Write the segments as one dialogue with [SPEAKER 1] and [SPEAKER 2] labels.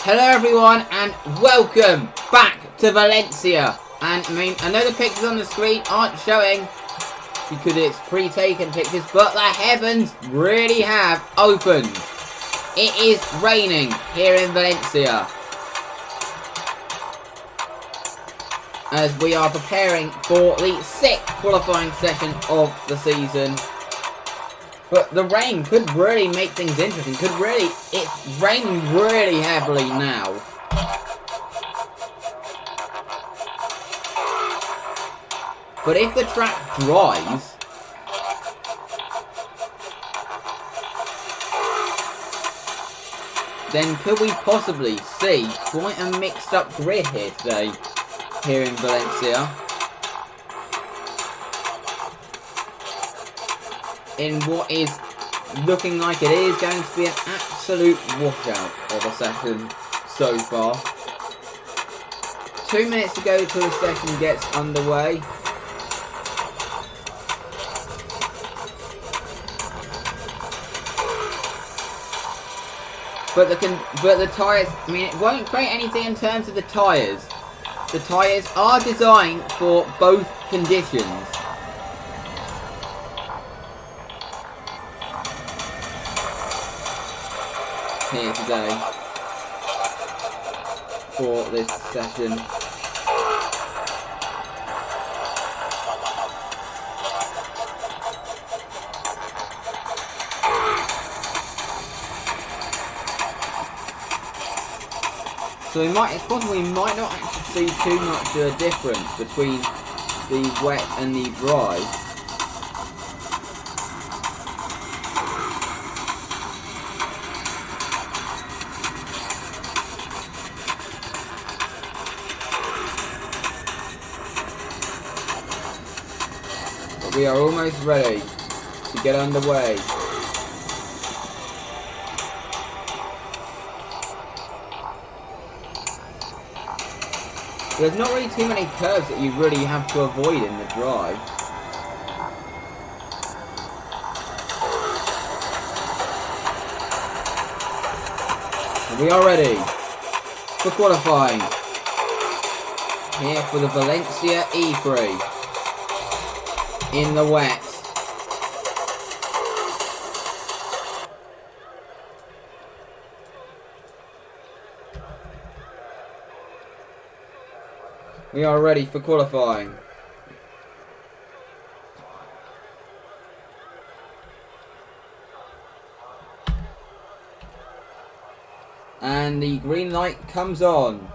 [SPEAKER 1] Hello everyone and welcome back to Valencia. And I know the pictures on the screen aren't showing because it's pre-taken pictures, but the heavens really have opened. It is raining here in Valencia as we are preparing for the 6th qualifying session of the season. But the rain could really make things interesting. It's raining really heavily now. But if the track dries, then could we possibly see quite a mixed up grid here today, here in Valencia? In what is looking like it is going to be an absolute washout of a session so far. 2 minutes to go till the session gets underway. But the tyres, it won't create anything in terms of the tyres. The tyres are designed for both conditions. Here today for this session. So it's possible we might not actually see too much of a difference between the wet and the dry. But we are almost ready to get underway. There's not really too many curves that you really have to avoid in the dry. And we are ready for qualifying here for the Valencia ePrix in the wet. We are ready for qualifying. And the green light comes on.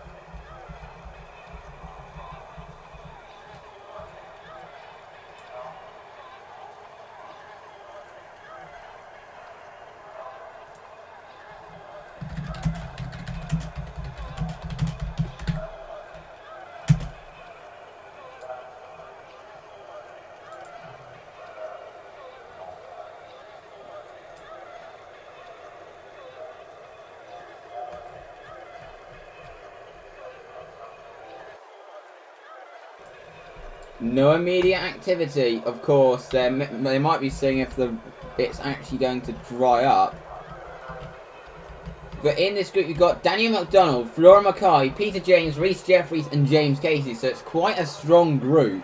[SPEAKER 1] No immediate activity, of course. They might be seeing if it's actually going to dry up. But in this group, you've got Daniel McDonald, Flora Mackay, Peter James, Reese Jeffries, and James Casey. So it's quite a strong group.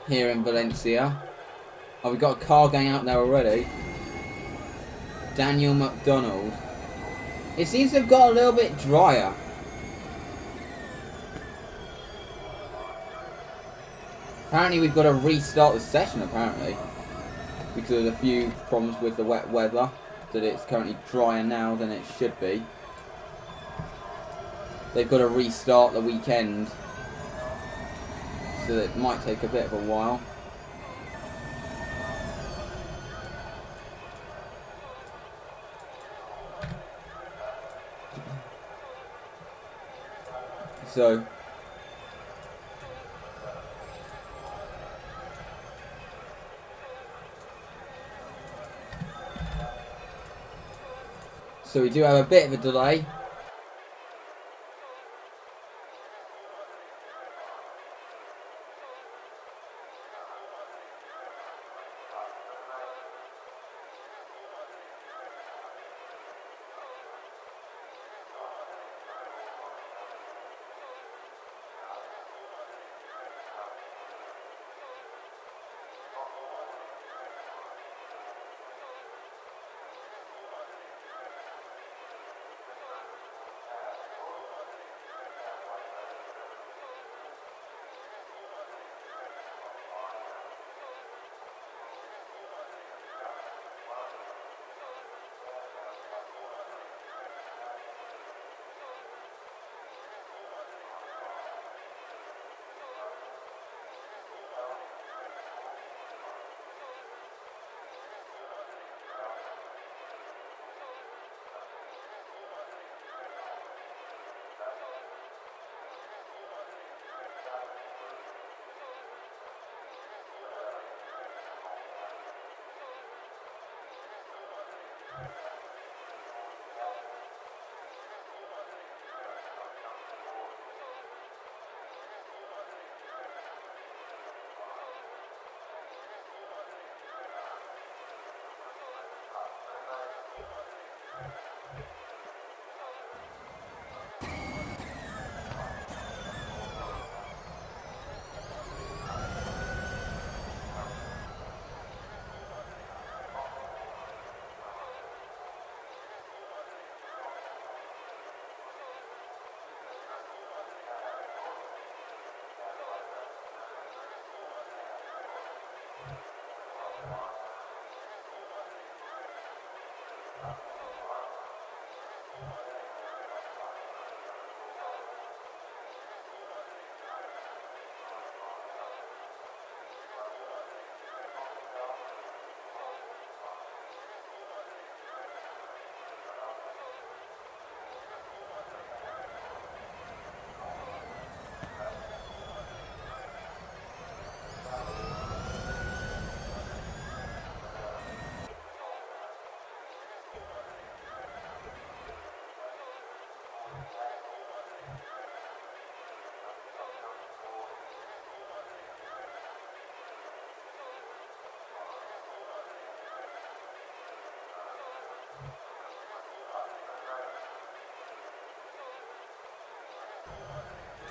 [SPEAKER 1] Here in Valencia. Oh, we've got a car going out there already. Daniel McDonald. It seems to have got a little bit drier. Apparently we've got to restart the session, apparently. Because of a few problems with the wet weather. That it's currently drier now than it should be. They've got to restart the weekend. So it might take a bit of a while. So we do have a bit of a delay.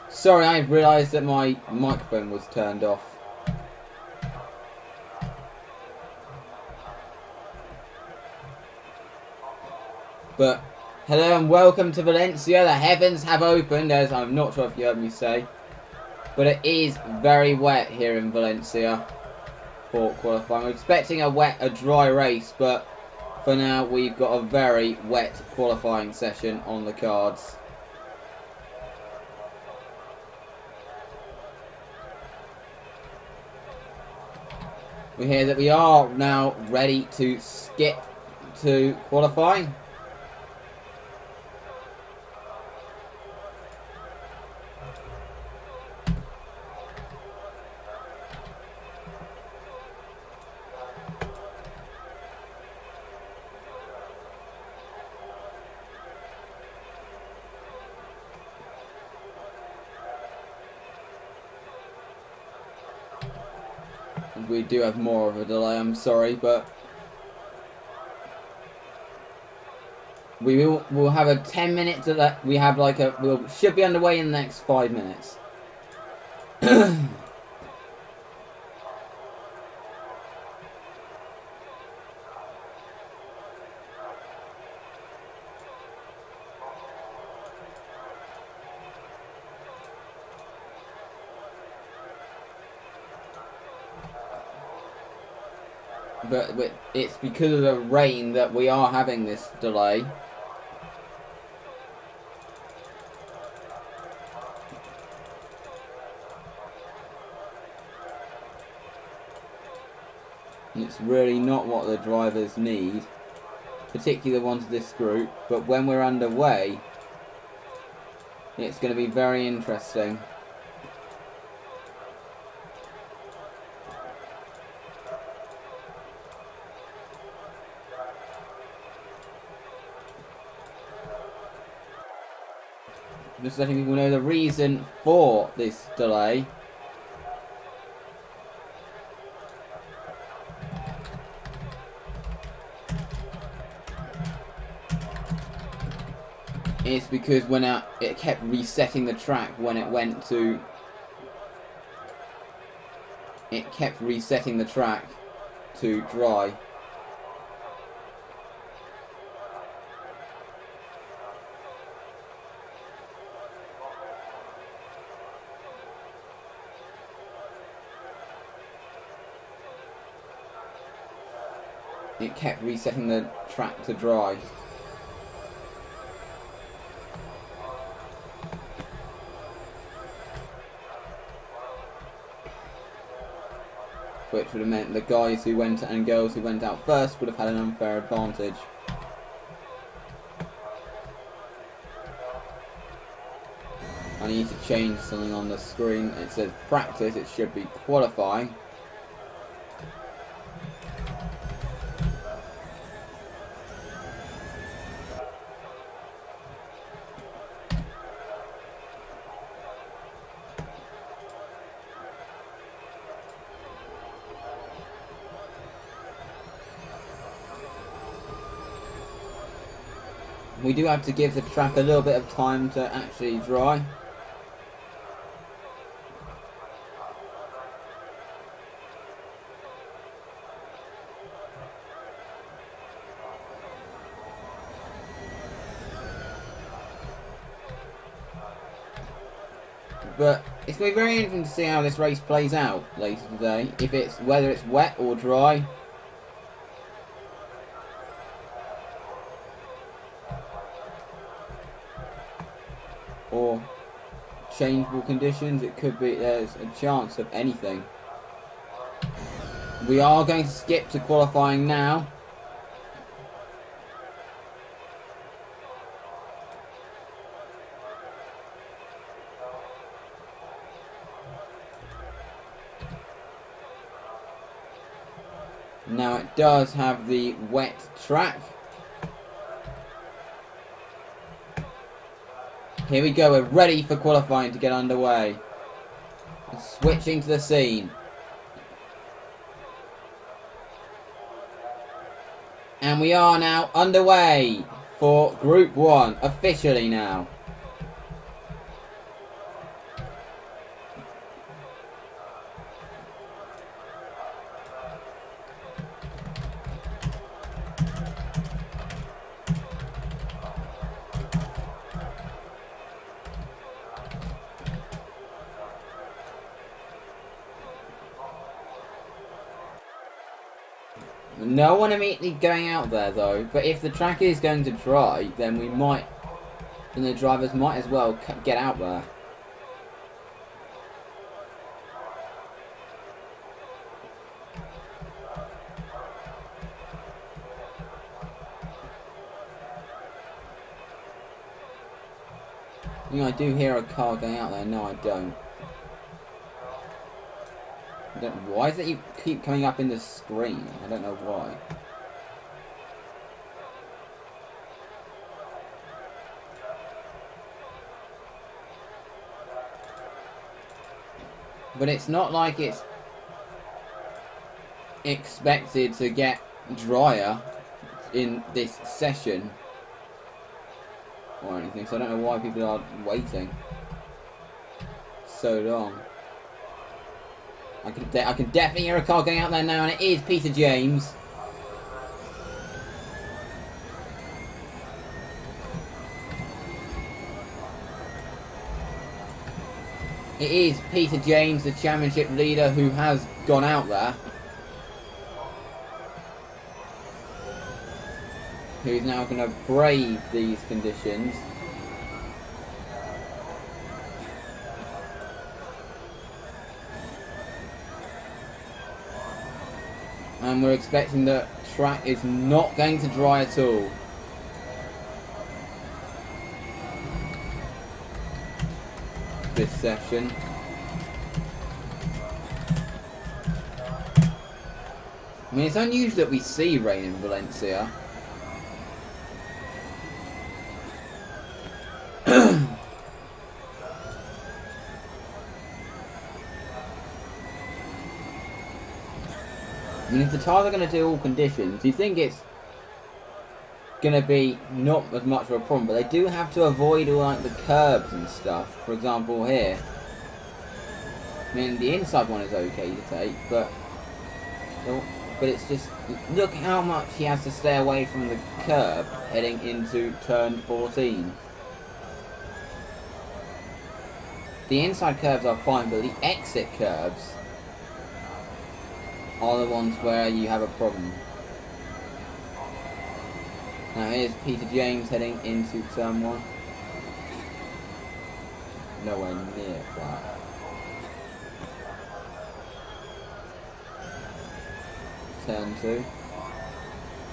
[SPEAKER 1] Sorry, I realised that my microphone was turned off. But, hello and welcome to Valencia. The heavens have opened, as I'm not sure if you heard me say. But it is very wet here in Valencia for qualifying. We're expecting a dry race, but for now we've got a very wet qualifying session on the cards. We hear that we are now ready to skip to qualifying. We do have more of a delay, I'm sorry, but we'll have a 10-minute delay. We have like should be underway in the next 5 minutes. But it's because of the rain that we are having this delay. It's really not what the drivers need, particularly the ones of this group, but when we're underway, it's going to be very interesting. Just letting people know the reason for this delay. It's because when it kept resetting the track when it went to... It kept resetting the track to dry. It kept resetting the track to dry. Which would have meant the guys who went and girls who went out first would have had an unfair advantage. I need to change something on the screen. It says practice, it should be qualifying. We do have to give the track a little bit of time to actually dry. But it's going to be very interesting to see how this race plays out later today. Whether it's wet or dry. or changeable conditions. It could be, there's a chance of anything. We are going to skip to qualifying now. Now it does have the wet track. Here we go, we're ready for qualifying to get underway. Switching to the scene. And we are now underway for Group 1, officially now. No one immediately going out there though, but if the track is going to dry, then the drivers might as well get out there. You know, I do hear a car going out there. No, I don't. Why does it keep coming up in the screen? I don't know why. But it's not like it's expected to get drier in this session or anything, so I don't know why people are waiting so long. I can definitely hear a car going out there now, and it is Peter James. It is Peter James, the championship leader, who has gone out there. Who's now going to brave these conditions. And we're expecting the track is not going to dry at all. This session. I mean, it's unusual that we see rain in Valencia. I mean, if the tyres are going to do all conditions, you think it's going to be not as much of a problem, but they do have to avoid all like the curbs and stuff. For example, here. I mean, the inside one is okay to take, but it's just, look how much he has to stay away from the curb heading into turn 14. The inside curbs are fine, but the exit curbs are the ones where you have a problem. Now here's Peter James heading into turn 1. Nowhere near flat. Turn 2.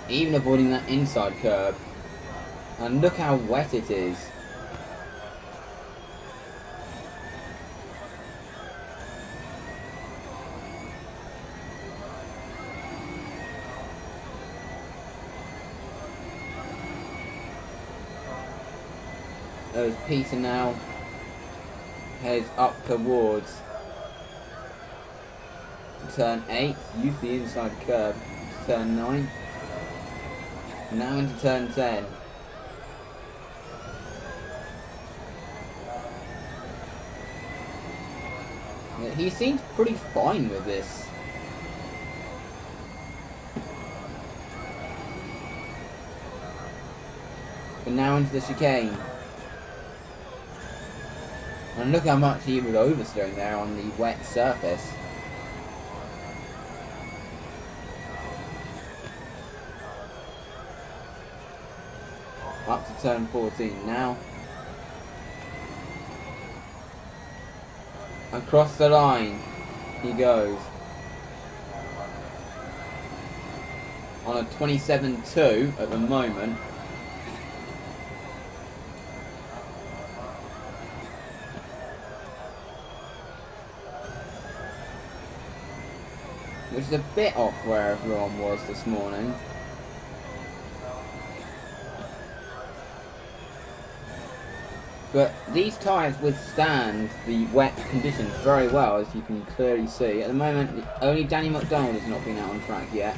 [SPEAKER 1] Even avoiding that inside curb. And look how wet it is. As Peter now heads up towards turn 8, use the inside curb, turn 9, now into turn 10. He seems pretty fine with this. But now into the chicane. And look how much he was oversteering there on the wet surface. Up to turn 14 now. Across the line he goes. On a 27-2 at the moment. Which is a bit off where everyone was this morning. But these tyres withstand the wet conditions very well, as you can clearly see. At the moment, only Danny McDonald has not been out on track yet.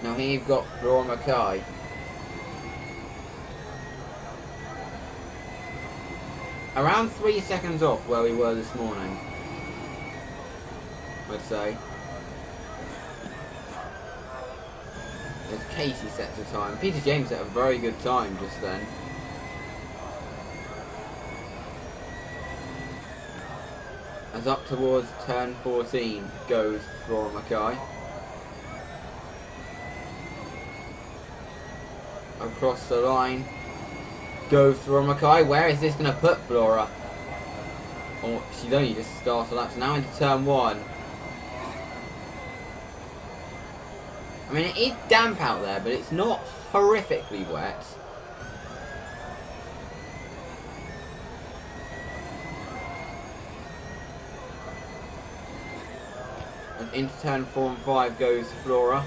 [SPEAKER 1] Now here you've got Flora Mackay. Around 3 seconds off where we were this morning, I'd say. As Casey sets a time. Peter James set a very good time just then. As up towards turn 14 goes Flora Mackay. Across the line goes Flora Mackay. Where is this going to put Flora? Oh, she's only just started laps. Now into turn 1. I mean, it is damp out there, but it's not horrifically wet. And into turn 4 and 5 goes Flora.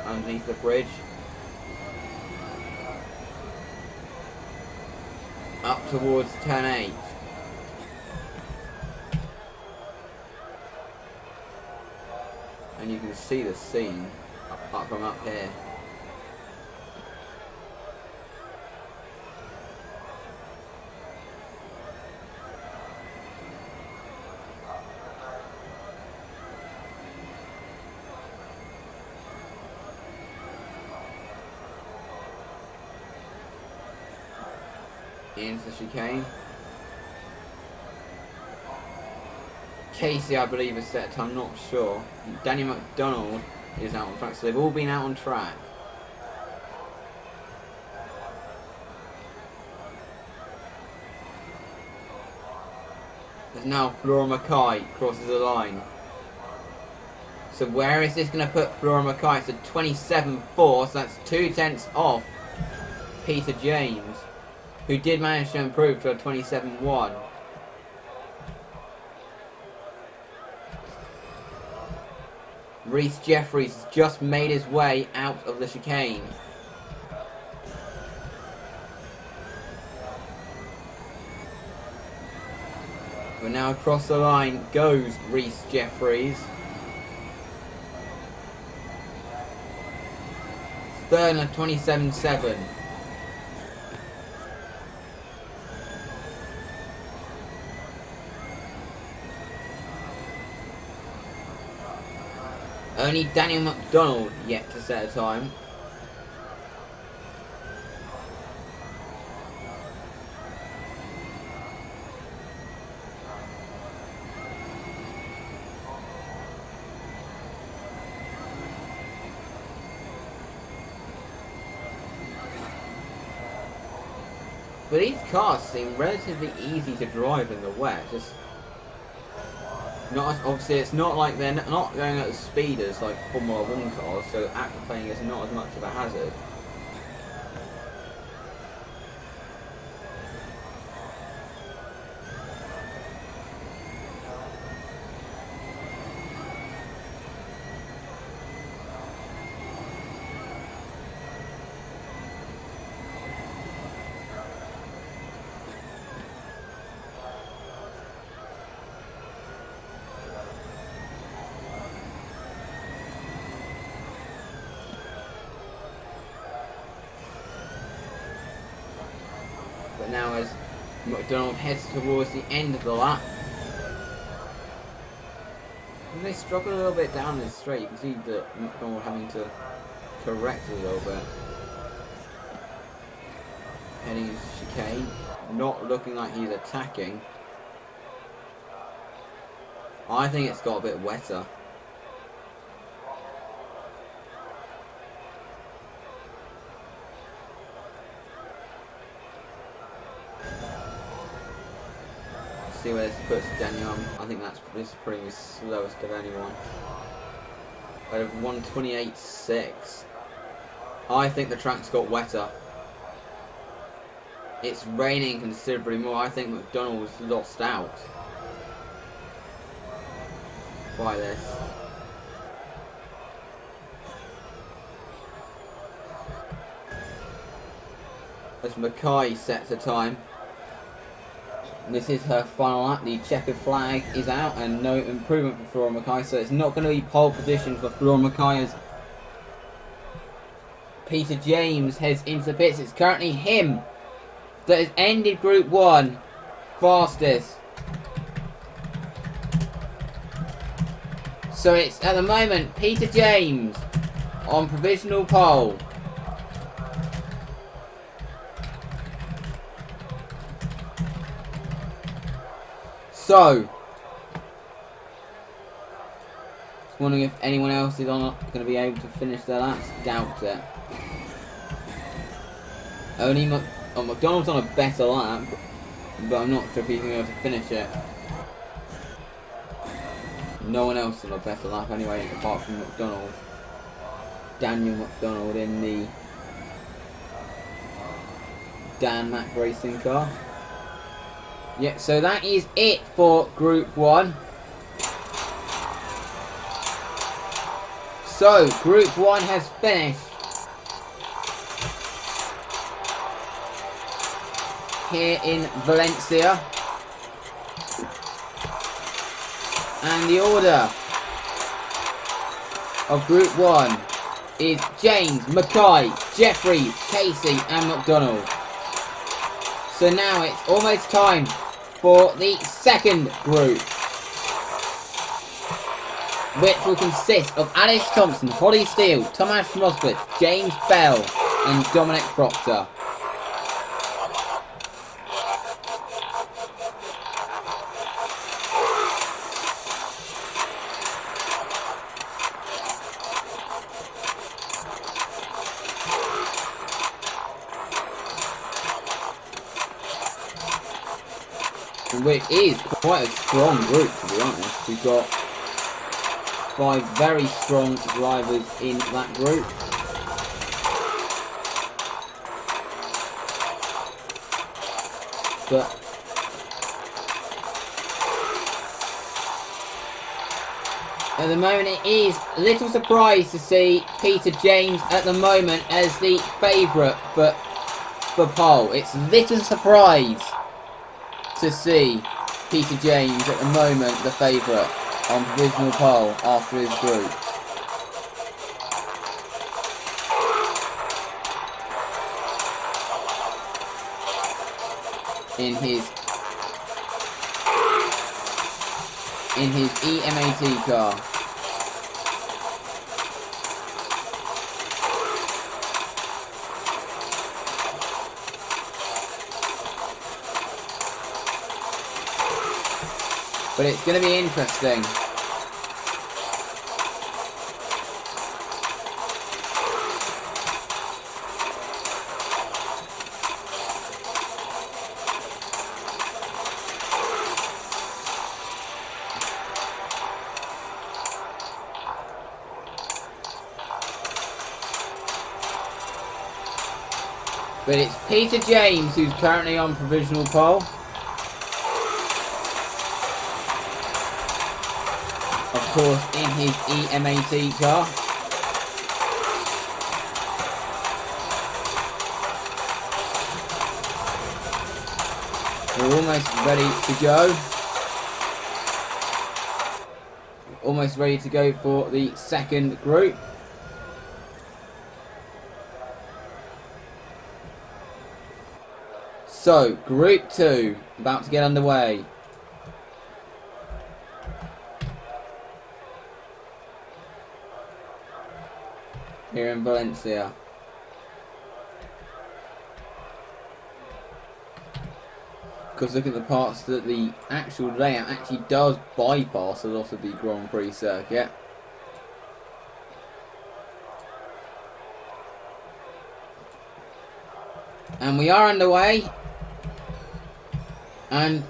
[SPEAKER 1] Underneath the bridge. Up towards turn 8. And you can see the scene up from up here. Into the chicane. Casey, I believe, is set. I'm not sure. Danny McDonald is out on track, so they've all been out on track. There's now Flora Mackay crosses the line. So where is this going to put Flora Mackay? It's a 27-4, so that's 2 tenths off Peter James, who did manage to improve to a 27-1. Rhys Jeffries has just made his way out of the chicane. But now across the line goes Rhys Jeffries. Third and a 27-7. Only Daniel McDonald yet to set a time. But these cars seem relatively easy to drive in the wet. Just not as, obviously, it's not like they're not going at the speed as like Formula 1 cars, so aquaplaning is not as much of a hazard. But now as McDonald heads towards the end of the lap, and they struggle a little bit down this straight. You can see that McDonald having to correct a little bit. Heading into chicane, not looking like he's attacking. I think it's got a bit wetter. See where this puts Daniel. I think this is pretty the slowest of anyone. Out of 128.6. I think the track's got wetter. It's raining considerably more. I think McDonald's lost out by this. As Mackay sets a time. This is her final lap. The checkered flag is out and no improvement for Flora Mackay, so it's not going to be pole position for Flora Mackay as Peter James heads into the pits. It's currently him that has ended Group 1 fastest. So it's at the moment Peter James on provisional pole. So, wondering if anyone else is going to be able to finish their laps. Doubt it. Only McDonald's on a better lap, but I'm not sure if he's going to be able to finish it. No one else on a better lap anyway, apart from McDonald. Daniel McDonald in the Dan Mack racing car. Yeah, so that is it for Group 1. So, Group 1 has finished here in Valencia. And the order of Group 1 is James, Mackay, Jeffries, Casey and McDonald. So now it's almost time for the second group, which will consist of Alice Thompson, Holly Steele, Thomas Rosbeth, James Bell and Dominic Proctor. Which is quite a strong group, to be honest. We've got 5 very strong drivers in that group. But at the moment it is a little surprised to see Peter James at the moment as the favourite for pole. It's a little surprise to see Peter James at the moment the favourite on provisional pole after his group. In his EMAT car. But it's going to be interesting. But it's Peter James who's currently on provisional pole. Of course, in his EMAT car. We're almost ready to go. Almost ready to go for the second group. So, Group 2, about to get underway. Here in Valencia. Because look at the parts that the actual layout actually does bypass a lot of the Grand Prix circuit. And we are underway. And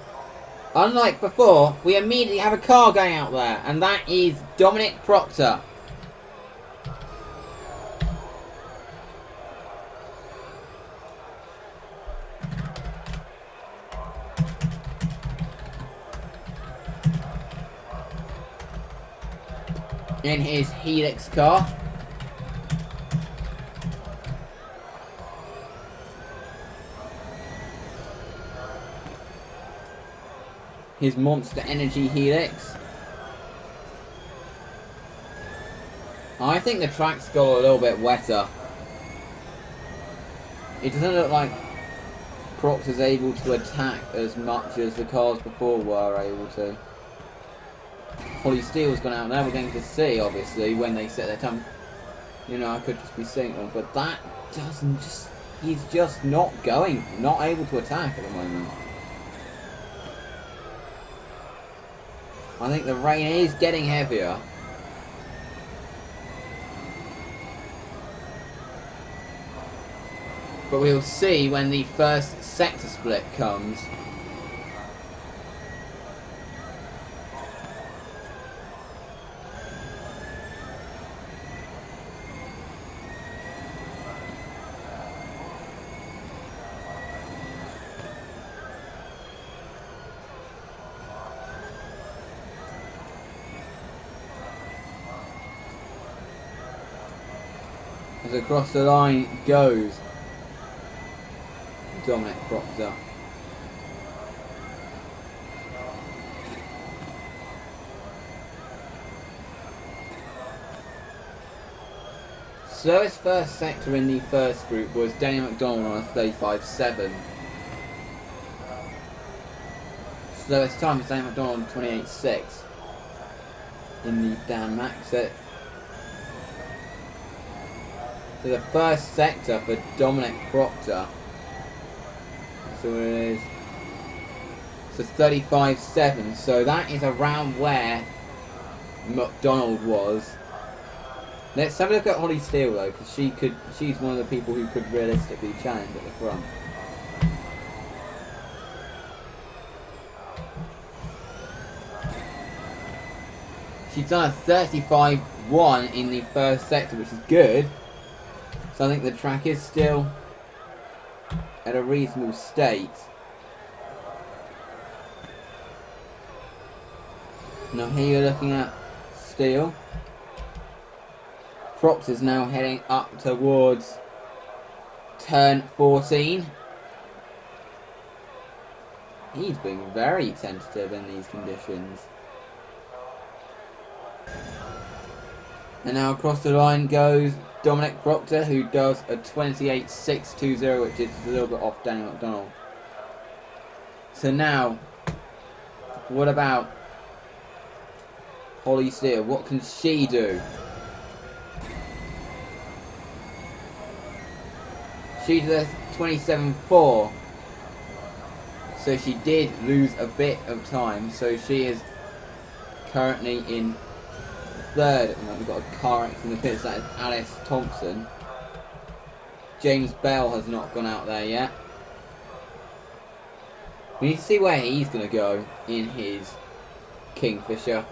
[SPEAKER 1] unlike before, we immediately have a car going out there. And that is Dominic Proctor. In his Helix car. His Monster Energy Helix. I think the track's got a little bit wetter. It doesn't look like Proctor's able to attack as much as the cars before were able to. Holly Steele's gone out there. We're going to see, obviously, when they set their time. You know, I could just be saying one, but that doesn't just... He's just not going, not able to attack at the moment. I think the rain is getting heavier. But we'll see when the first sector split comes. As across the line goes Dominic Proctor. So his first sector in the first group was Daniel McDonald on a 35.7. Slowest time was Daniel McDonald on 28.6 in the Dan Max set. So the first sector for Dominic Proctor. So it is. So 35.7. So that is around where McDonald was. Let's have a look at Holly Steele though, because she's one of the people who could realistically challenge at the front. She's done a 35.1 in the first sector, which is good. So I think the track is still at a reasonable state. Now here you're looking at Steele. Props is now heading up towards turn 14. He's being very tentative in these conditions. And now across the line goes Dominic Proctor, who does a 28.620, which is a little bit off Daniel McDonald. So now, what about Holly Steele? What can she do? She did a 27.4. So she did lose a bit of time. So she is currently in third at the moment. We've got a car accident in the pits. That is Alice Thompson. James Bell has not gone out there yet. We need to see where he's going to go in his Kingfisher.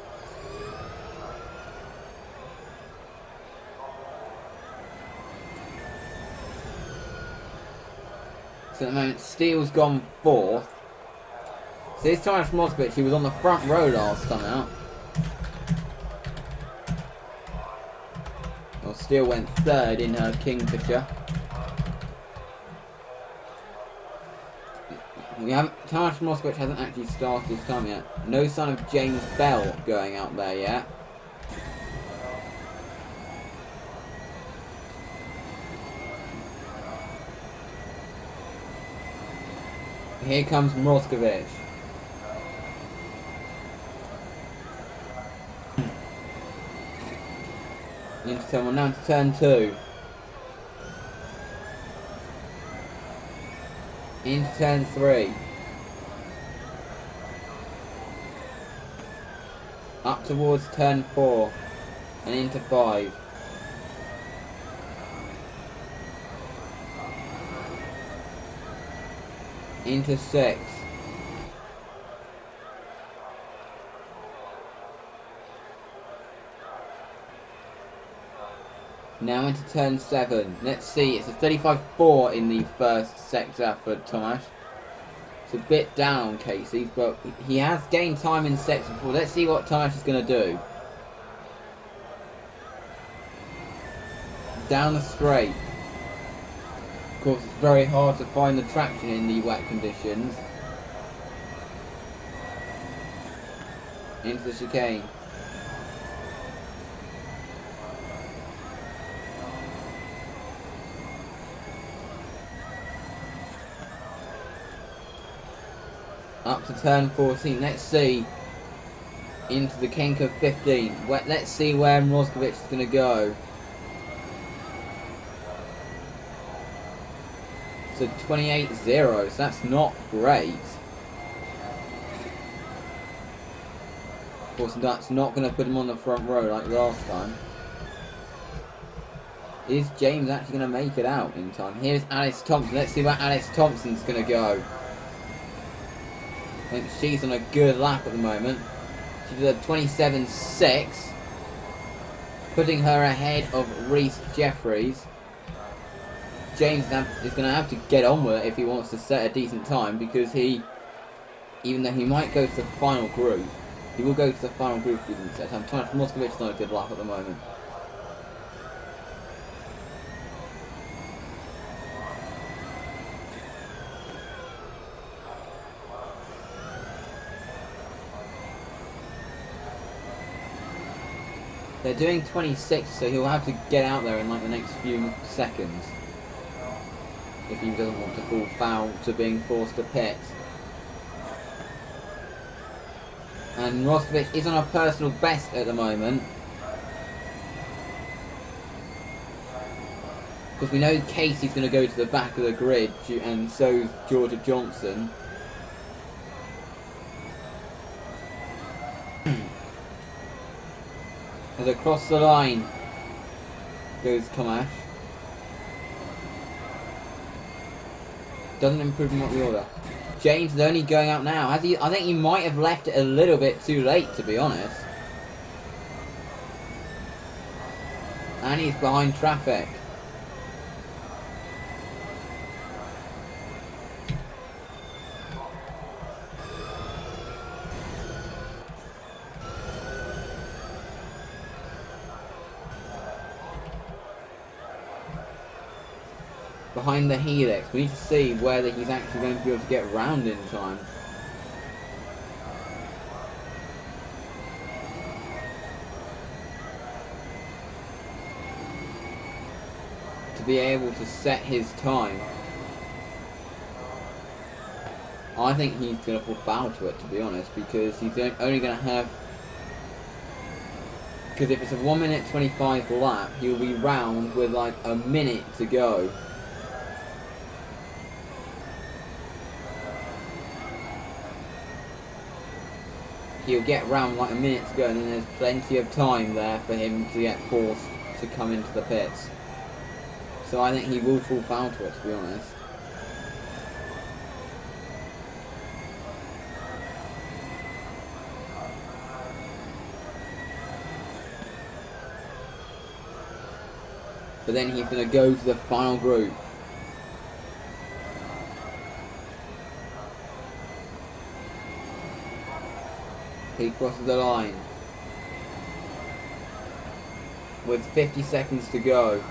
[SPEAKER 1] So at the moment, Steele's gone fourth. So this time from Moskowitz, he was on the front row last time out. Well, Steele went third in her Kingfisher. We haven't. Taras Moskowitz hasn't actually started his time yet. No sign of James Bell going out there yet. Here comes Moskowitz. Into turn 1, now to turn 2. Into turn 3. Up towards turn 4 and into 5. Into 6. Now into turn 7. Let's see, it's a 35-4 in the first sector for Tomasz. It's a bit down on Casey, but he has gained time in sector 4. Let's see what Tomasz is going to do. Down the straight. Of course, it's very hard to find the traction in the wet conditions. Into the chicane. Up to turn 14. Let's see. Into the kink of 15. Let's see where Mrozkovic is going to go. So 28-0, so that's not great. Of course, that's not going to put him on the front row like last time. Is James actually going to make it out in time? Here's Alice Thompson. Let's see where Alice Thompson's going to go. I think she's on a good lap at the moment. She did a 27.6, putting her ahead of Reese Jeffries. James is going to have to get on with it if he wants to set a decent time, because even though he might go to the final group, he will go to the final group if he doesn't set time. Tomasz Mrozkovic is on a good lap at the moment. They're doing 26, so he'll have to get out there in like the next few seconds if he doesn't want to fall foul to being forced to pit. And Mrozkovic is on a personal best at the moment, because we know Casey's going to go to the back of the grid, and so's Georgia Johnson. As across the line goes Tomasz. Doesn't improve in what we order. James is only going out now. I think he might have left it a little bit too late, to be honest. And he's behind traffic. Behind the helix. We need to see whether he's actually going to be able to get round in time. To be able to set his time. I think he's going to fall foul to it, to be honest, because he's only going to have... Because if it's a 1 minute 25 lap, he'll be round with like a minute to go. He'll get round like a minute to go, and then there's plenty of time there for him to get forced to come into the pits. So I think he will fall foul to it, to be honest. But then he's going to go to the final group. He crosses the line with 50 seconds to go.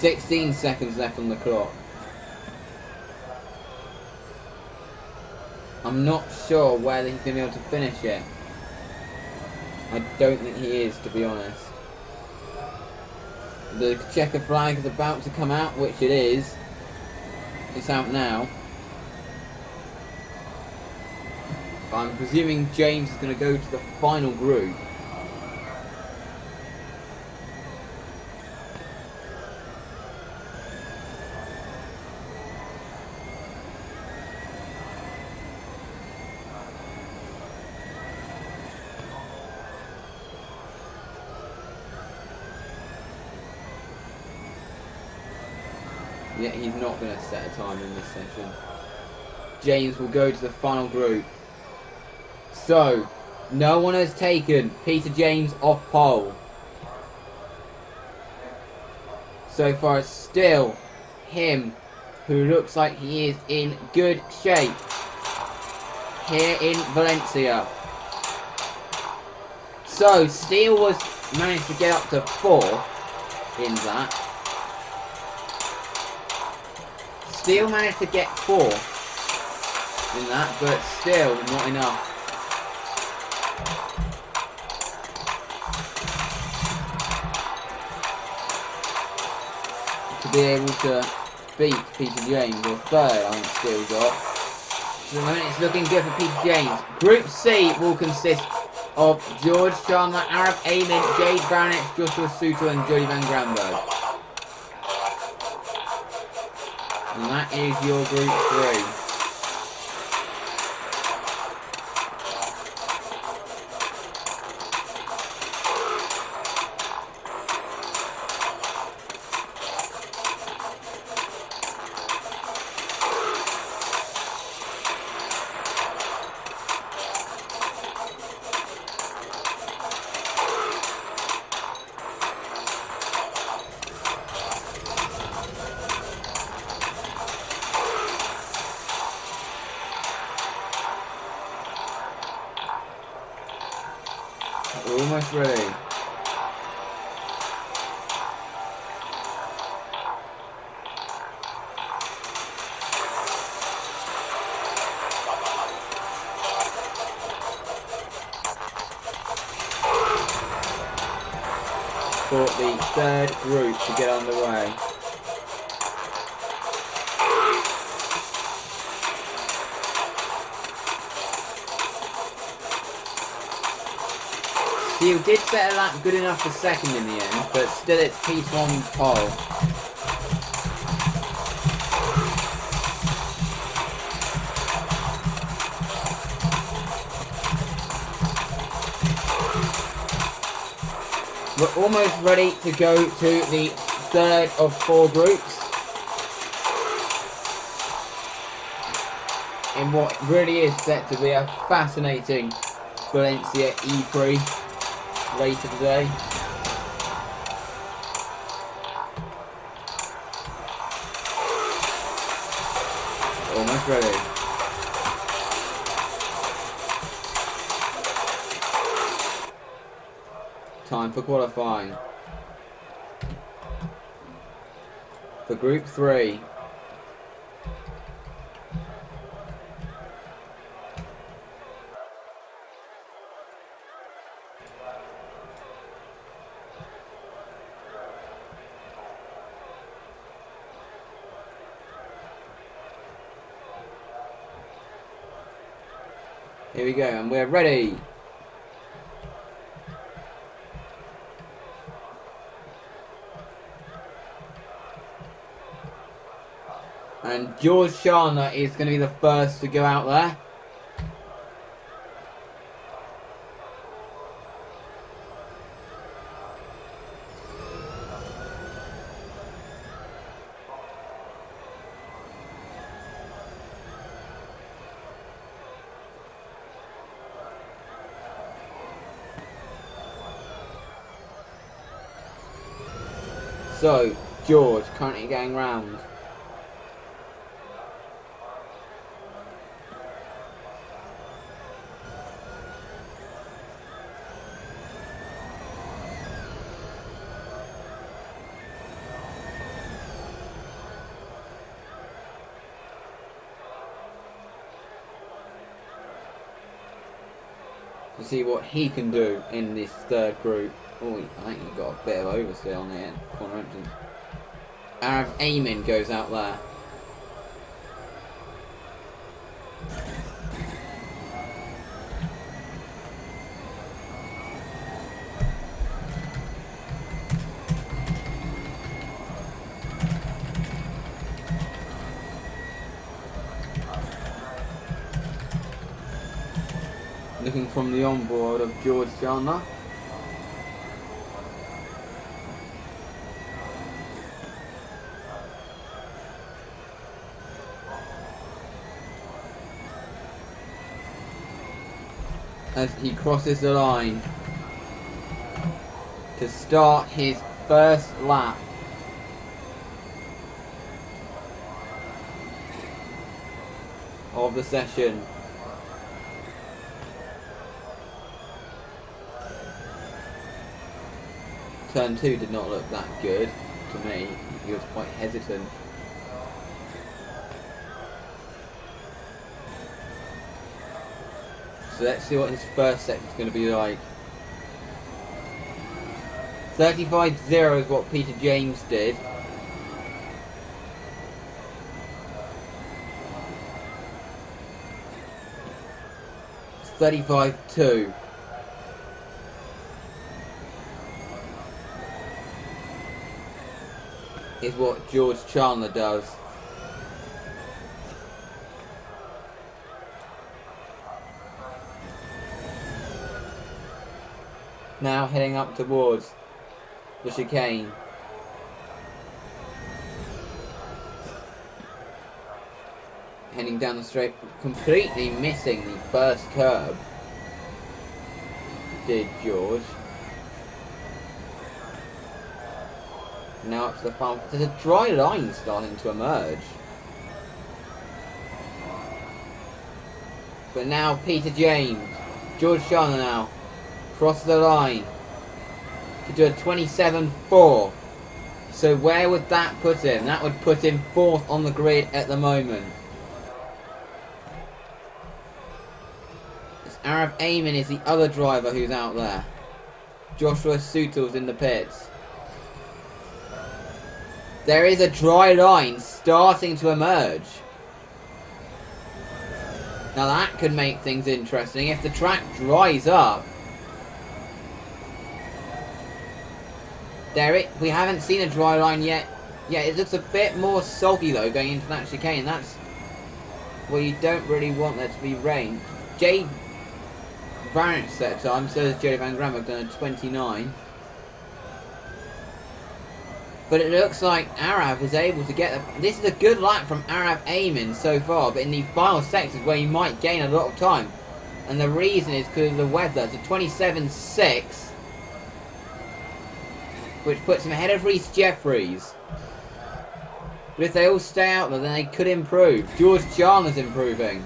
[SPEAKER 1] "16 seconds left on the clock. I'm not sure whether he's going to be able to finish it. I don't think he is, to be honest. The checker flag is about to come out, which it is. It's out now. I'm presuming James is going to go to the final group. Yeah, he's not going to set a time in this session. James will go to the final group. So, no one has taken Peter James off pole. So far, it's still him who looks like he is in good shape here in Valencia. So, Steele was managed to get up to 4th in that. Steele managed to get 4th in that, but still not enough. To be able to beat Peter James, or 3rd, I think Steele got. So at the moment it's looking good for Peter James. Group C will consist of George Chandler, Arab Amin, Jade Brownich, Joshua Suter and Jody Van Granberg. And that is your Group 3. We're almost ready. For the 3rd group to get underway. Steele did set a lap good enough for 2nd in the end, but still it's Peter on pole. We're almost ready to go to the 3rd of 4 groups. In what really is set to be a fascinating Valencia ePrix later today. Almost ready. Time for qualifying. For Group 3. Here we go, and we're ready. And George Chandler is going to be the first to go out there. So, George currently going round. to see what he can do in this third group. Oh, I think he got a bit of oversteer on the end corner entrance. Arab Amin goes out there. Looking from the onboard of George Chandler. As he crosses the line to start his first lap. Of the session. Turn 2 did not look that good to me. He was quite hesitant. So let's see what his first sector is going to be like. 35.0 is what Peter James did. It's 35.2. Is what George Chandler does. Now heading up towards the chicane. Heading down the straight, completely missing the first curb. Did George. Now up to the final. There's a dry line starting to emerge. But now Peter James, George Chandler now, crosses the line to do a 27.4. So where would that put him? That would put him 4th on the grid at the moment. This Arab Amin is the other driver who's out there. Joshua Sutel's in the pits. There is a dry line starting to emerge. Now that could make things interesting if the track dries up. We haven't seen a dry line yet. Yeah, it looks a bit more soggy though going into that chicane. That's where you don't really want there to be rain. Jay Variant set time, so has Jody Van Gramberg done a 29. But it looks like Arab is able to get... This is a good lap from Arab Amin so far, but in the final sectors where he might gain a lot of time. And the reason is because of the weather. It's a 27.6, which puts him ahead of Reece Jeffries. But if they all stay out there, then they could improve. George Chandler's improving.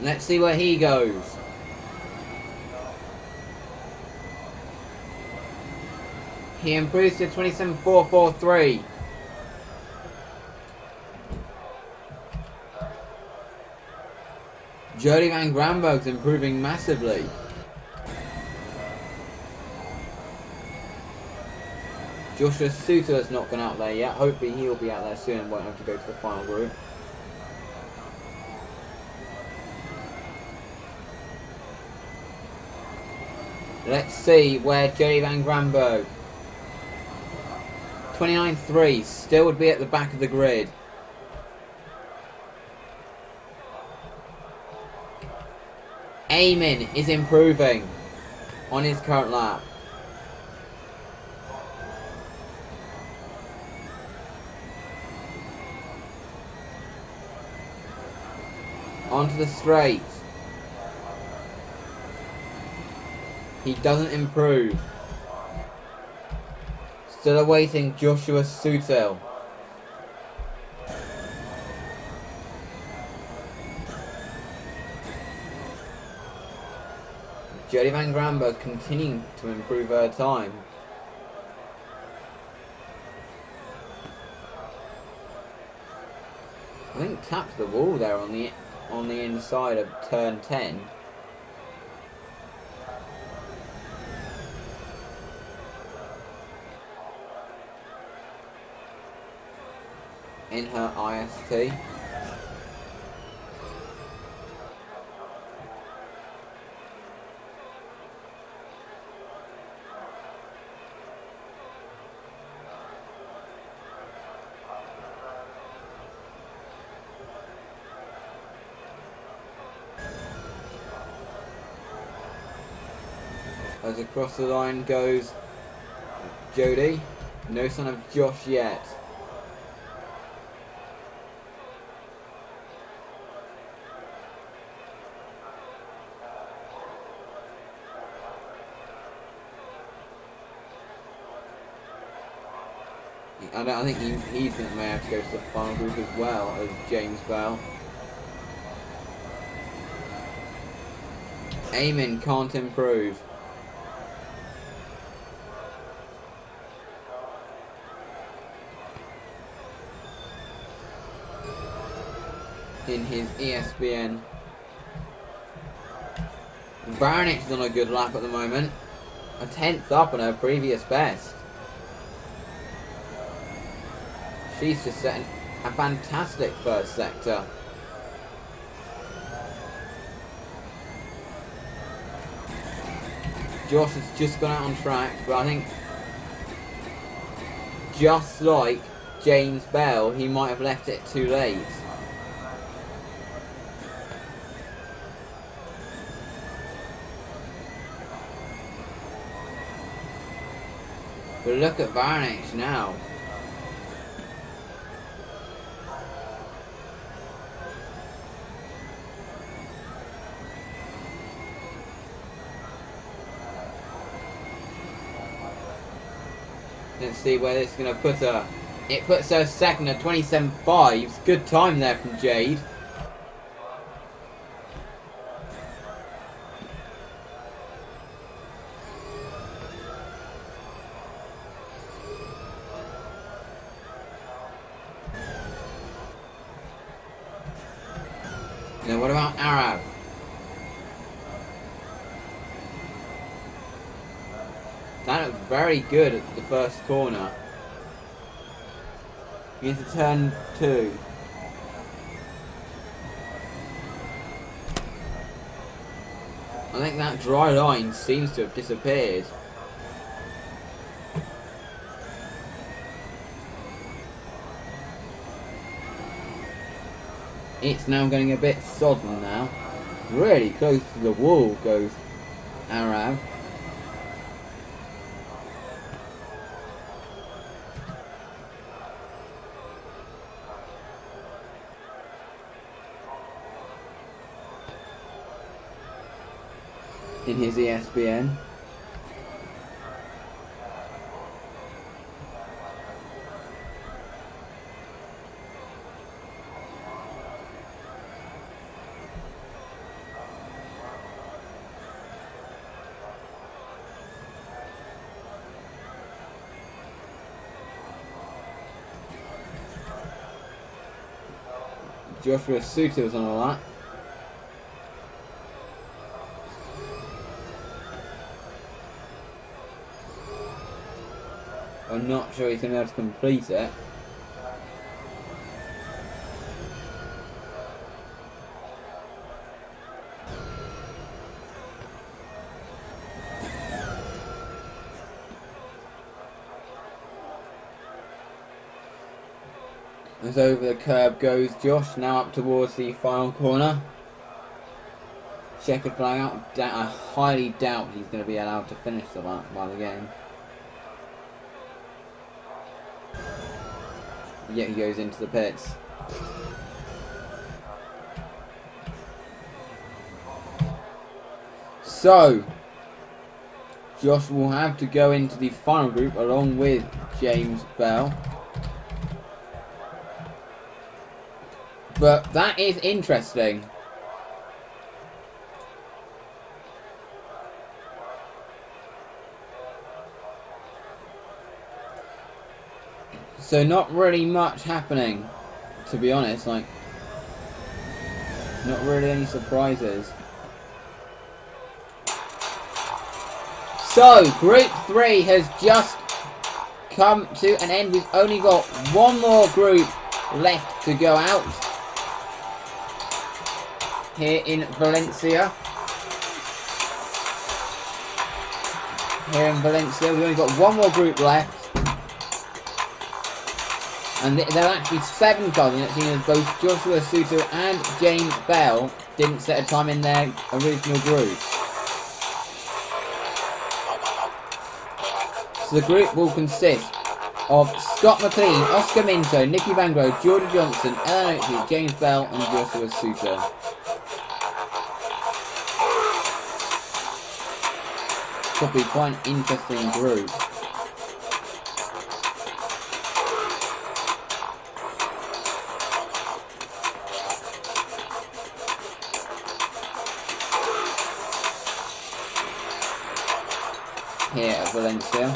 [SPEAKER 1] Let's see where he goes. He improves to 27.443. Jody Van Gramberg's improving massively. Joshua Suter has not gone out there yet. Hopefully he'll be out there soon and won't have to go to the final group. Let's see where Jody Van Gramberg, 29.3, still would be at the back of the grid. Amin is improving on his current lap. Onto the straight. He doesn't improve. Still awaiting Joshua Sutel. Jodie Van Granberg continuing to improve her time. I think tapped the wall there on the inside of turn 10. In her IST. As across the line goes Jodie. No sign of Josh yet. I think he's going to may have to go to the final group as well as James Bell. Eamon can't improve. In his ESPN. Varnick is on a good lap at the moment. A 10th up on her previous best. She's just setting a fantastic first sector. Josh has just gone out on track, but I think just like James Bell, he might have left it too late. But look at Varnick now. Let's see where this is going to put her. It puts her second at 27.5. Good time there from Jade. Now what about Arab? That looked very good at the first corner. Into turn 2. I think that dry line seems to have disappeared. It's now getting a bit sodden now. Really close to the wall goes Arab. In his ESPN. Joshua Suter was on a lap. I'm not sure he's going to be able to complete it. As over the curb goes Josh, now up towards the final corner. Checkered flag out. I highly doubt he's going to be allowed to finish the lap by the game. Yet he goes into the pits. So, Josh will have to go into the final group along with James Bell. But that is interesting. So not really much happening, to be honest. Like, not really any surprises. So, Group 3 has just come to an end. We've only got one more group left to go out here in Valencia. We've only got one more group left. And there are actually 7 cars in it, seeing as both Joshua Suter and James Bell didn't set a time in their original group. So the group will consist of Scott McLean, Oscar Minto, Nicky Vangro, Jordan Johnson, Ellen Oakley, James Bell and Joshua Suter. Could be quite an interesting group. Here at Valencia,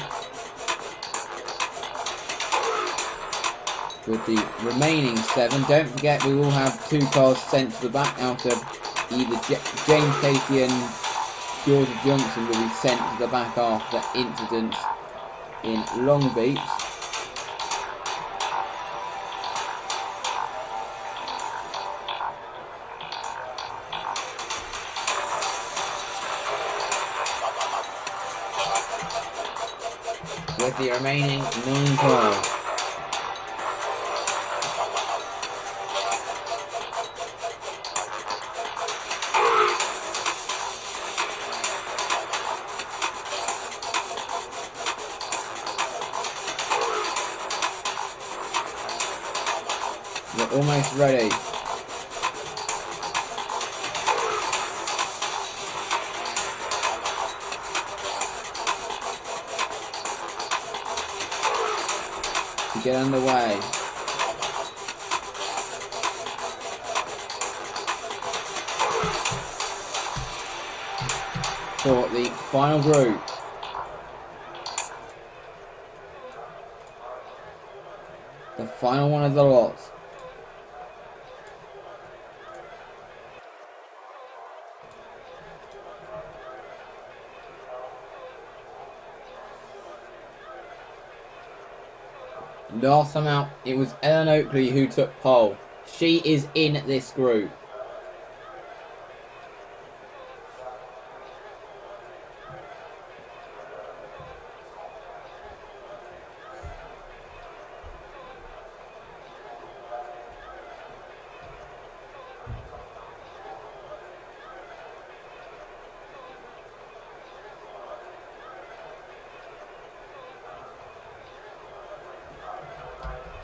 [SPEAKER 1] with the remaining 7. Don't forget we will have 2 cars sent to the back out of either James Casey and Georgia Johnson will be sent to the back after incidents in Long Beach. With the remaining 9 cars. We're almost ready. Get underway. For the final group. The final one of the lot. Last time out, it was Ellen Oakley who took pole. She is in this group.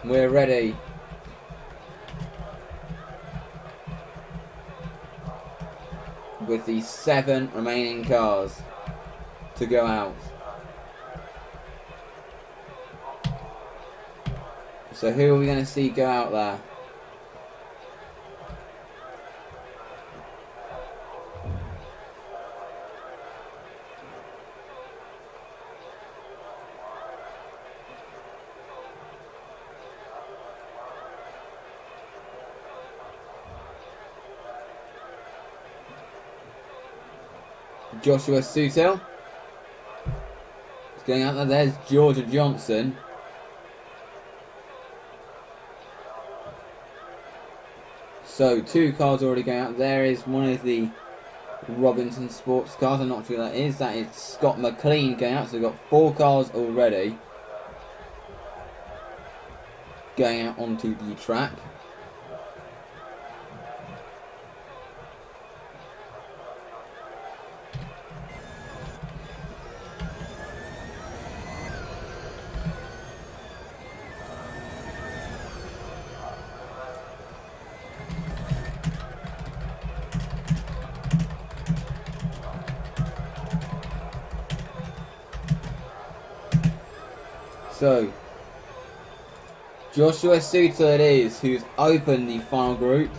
[SPEAKER 1] We're ready. With the 7 remaining cars to go out. So who are we going to see go out there? Joshua Sutil. It's going out there. There's Georgia Johnson. So 2 cars already going out. There is one of the Robinson Sports cars. I'm not sure who that is. That is Scott McLean going out. So we've got 4 cars already going out onto the track. So, Joshua Suter it is who's opened the final group.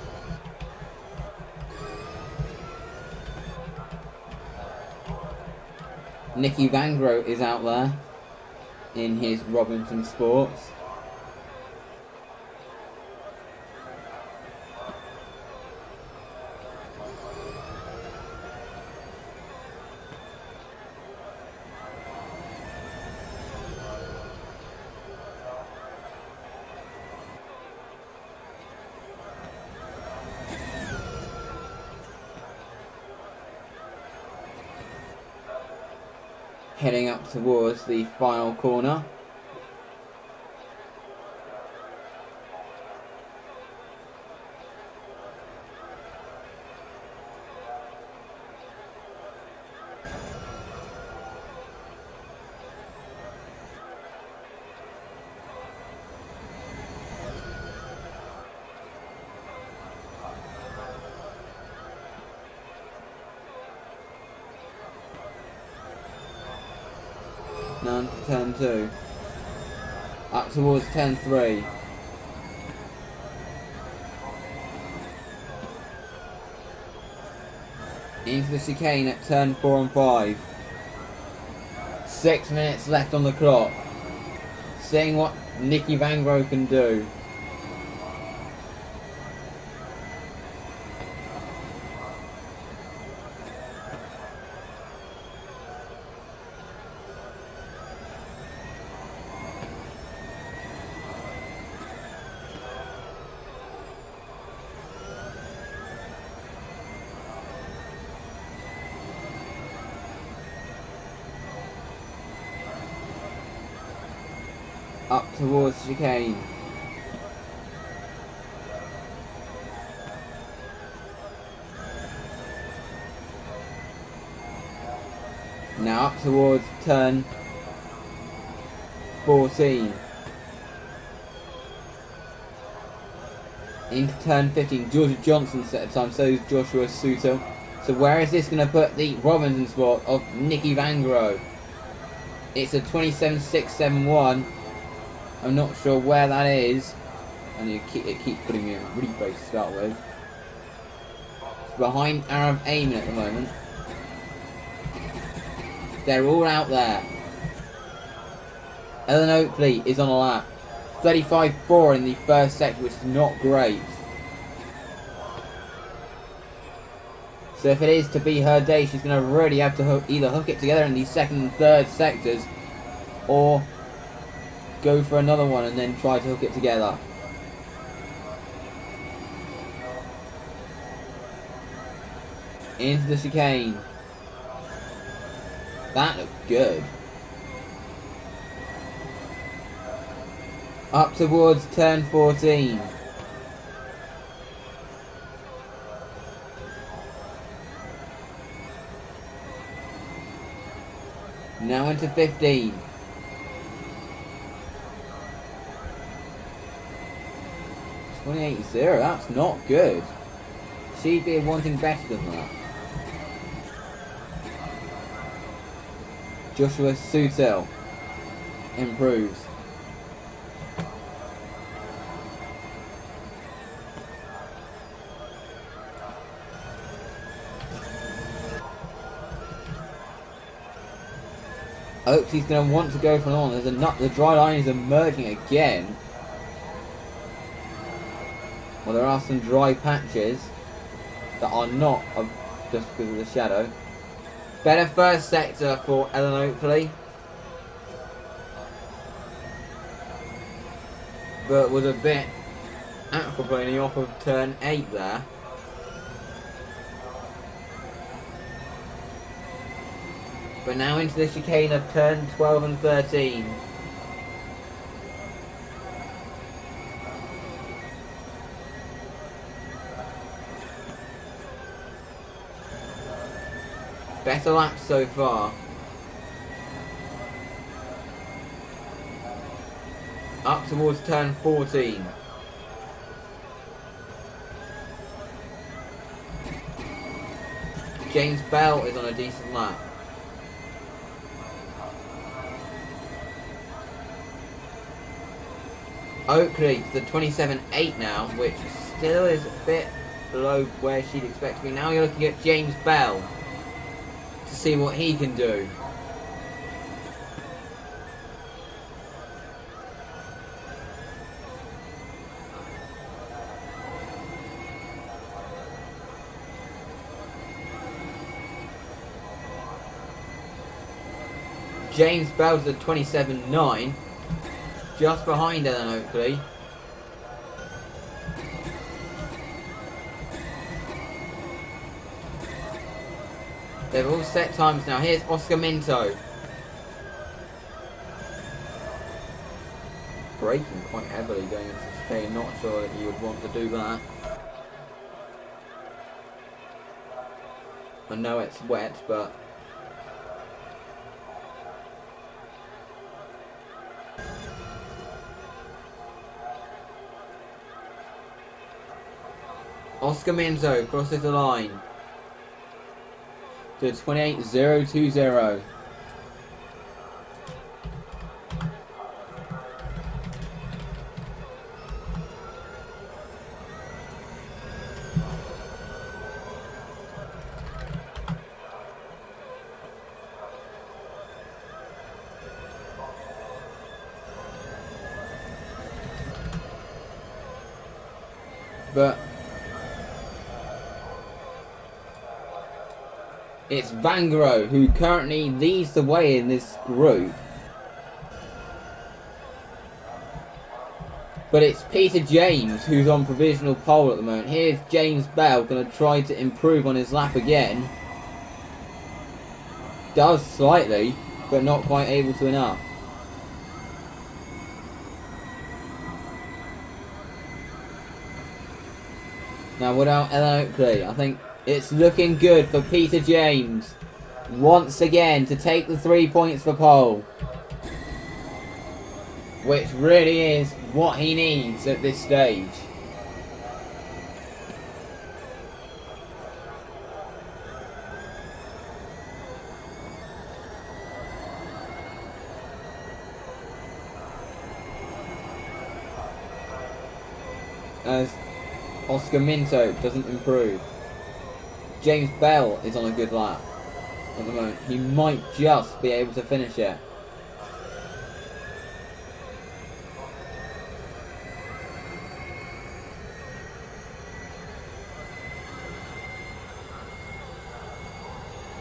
[SPEAKER 1] Nicky Vangro is out there in his Robinson Sports. heading up towards the final corner. Now to turn 2. Up towards turn 3. Into the chicane at turn 4 and 5. 6 minutes left on the clock. Seeing what Nicky Vangro can do. Up towards chicane. Now up towards turn 14. Into turn 15. Georgia Johnson set a time, so is Joshua Suter. So where is this going to put the Robinson spot of Nicky Vangro? It's a 27.671. I'm not sure where that is. And it keeps putting me in replay to start with. It's behind Arab Amin at the moment. They're all out there. Ellen Oakley is on a lap. 35.4 in the first sector, which is not great. So if it is to be her day, she's going to really have to either hook it together in the second and third sectors, or go for another one and then try to hook it together. Into the chicane. That looked good. Up towards turn 14. Now into 15. 28.0, that's not good. She'd be wanting better than that. Joshua Sutil improves. Oakley's going to want to go for an on. There's a nut. The dry line is emerging again. Well, there are some dry patches that are not just because of the shadow. Better first sector for Ellen Oakley, but was a bit aquaplaning off of turn 8 there. But now into the chicane of turn 12 and 13. Better laps so far. Up towards turn 14. James Bell is on a decent lap. Oakley to the 27.8 now, which still is a bit below where she'd expect to be. Now you're looking at James Bell to see what he can do. James Bell's at 27.9, just behind Ellen Oakley. They've all set times now. Here's Oscar Minto braking quite heavily going into the chicane. Not sure that you would want to do that. I know it's wet, but Oscar Minzo crosses the line to 28.020. But it's Vangaro who currently leads the way in this group. But it's Peter James who's on provisional pole at the moment. Here's James Bell going to try to improve on his lap again. Does slightly, but not quite able to enough. Now without Ellen Oakley, I think it's looking good for Peter James once again to take the 3 points for pole, which really is what he needs at this stage. As Oscar Minto doesn't improve. James Bell is on a good lap at the moment. He might just be able to finish it.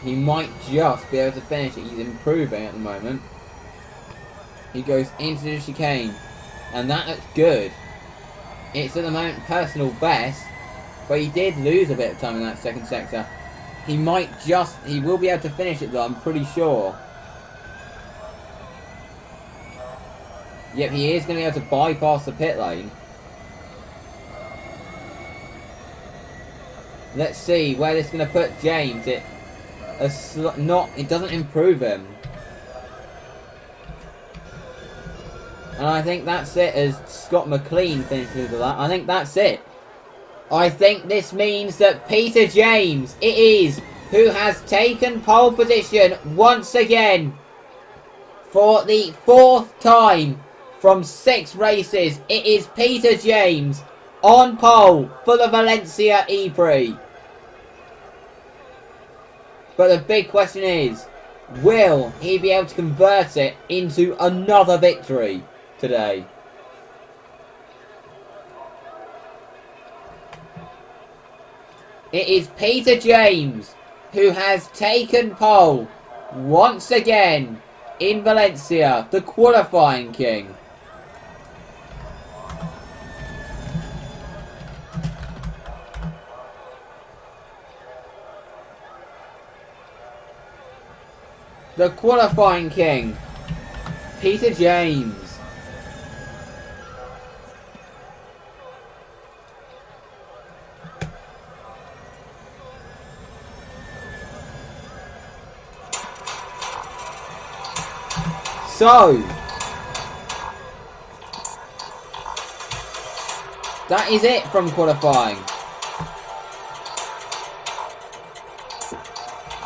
[SPEAKER 1] He might just be able to finish it. He's improving at the moment. He goes into the chicane, and that looks good. It's at the moment personal best, but he did lose a bit of time in that second sector. He will be able to finish it though, I'm pretty sure. Yep, he is going to be able to bypass the pit lane. Let's see where this is going to put James. It doesn't improve him. And I think that's it as Scott McLean finishes with that. I think that's it. I think this means that Peter James, it is, who has taken pole position once again for the 4th time from 6 races. It is Peter James on pole for the Valencia ePrix. But the big question is, will he be able to convert it into another victory today? It is Peter James who has taken pole once again in Valencia, the qualifying king. The qualifying king, Peter James. So, that is it from qualifying.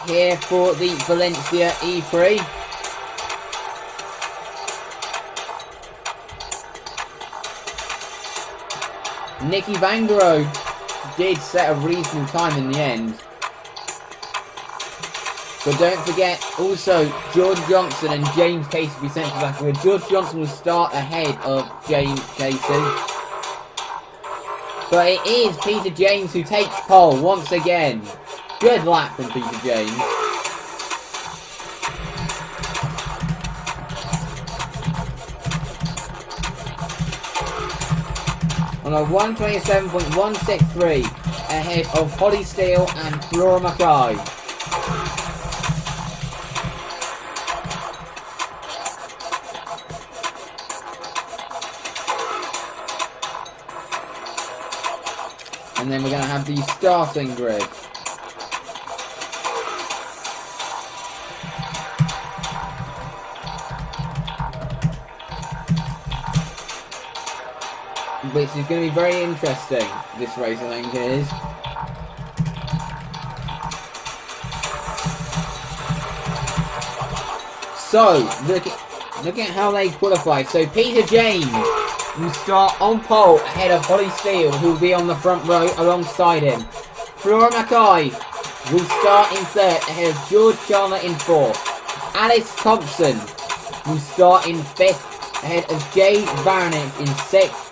[SPEAKER 1] Here for the Valencia ePrix. Nicky Vangaro did set a reasonable time in the end. But don't forget, also, George Johnson and James Casey will be sent to back. George Johnson will start ahead of James Casey. But it is Peter James who takes pole once again. Good lap from Peter James. On a 127.163 ahead of Holly Steele and Flora Mackay. And then we're going to have the starting grid. Which is going to be very interesting, this race I think it is. So, look at how they qualify. So Peter James will start on pole ahead of Holly Steele, who will be on the front row alongside him. Flora Mackay will start in third ahead of George Chandler in fourth. Alice Thompson will start in fifth ahead of Jade Baronet in sixth.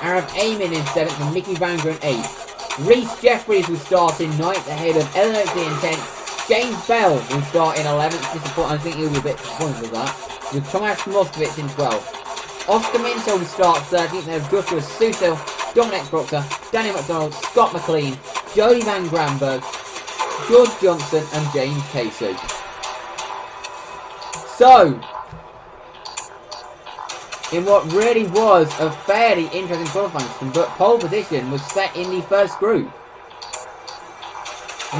[SPEAKER 1] Arab Amin in 7th and Mickey Vanger in 8th. Reese Jeffries will start in 9th ahead of Eleanor in 10th. James Bell will start in 11th. I think he'll be a bit disappointed with that. With Tomasz Moskowitz in 12th. Oscar Minto will start 13th ahead of Joshua Sutil, Dominic Proctor, Danny McDonald, Scott McLean, Jody Van Granberg, George Johnson and James Casey. So, in what really was a fairly interesting qualifying system, but pole position was set in the first group.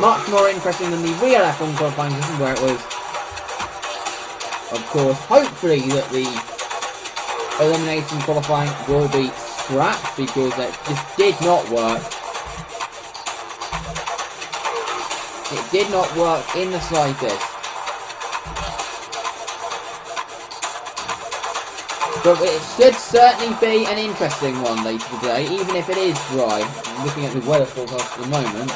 [SPEAKER 1] Much more interesting than the real F1 qualifying system, where it was, of course, hopefully that the elimination qualifying will be scrapped, because that just did not work. It did not work in the slightest. But it should certainly be an interesting one later today, even if it is dry. I'm looking at the weather forecast at the moment.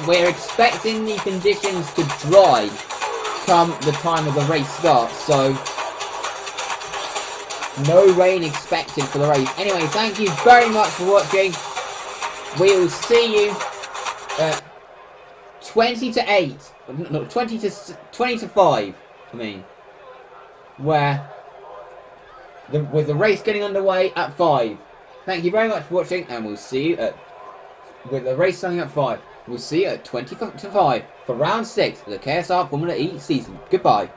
[SPEAKER 1] We're expecting the conditions to dry come the time of the race starts, so no rain expected for the race. Anyway, thank you very much for watching. We will see you at 20 to 8. No, 20 to 5, I mean, with the race getting underway at 5. Thank you very much for watching, and we'll see you with the race starting at 5. We'll see you at 20 to 5 for round 6 of the KSR Formula E season. Goodbye.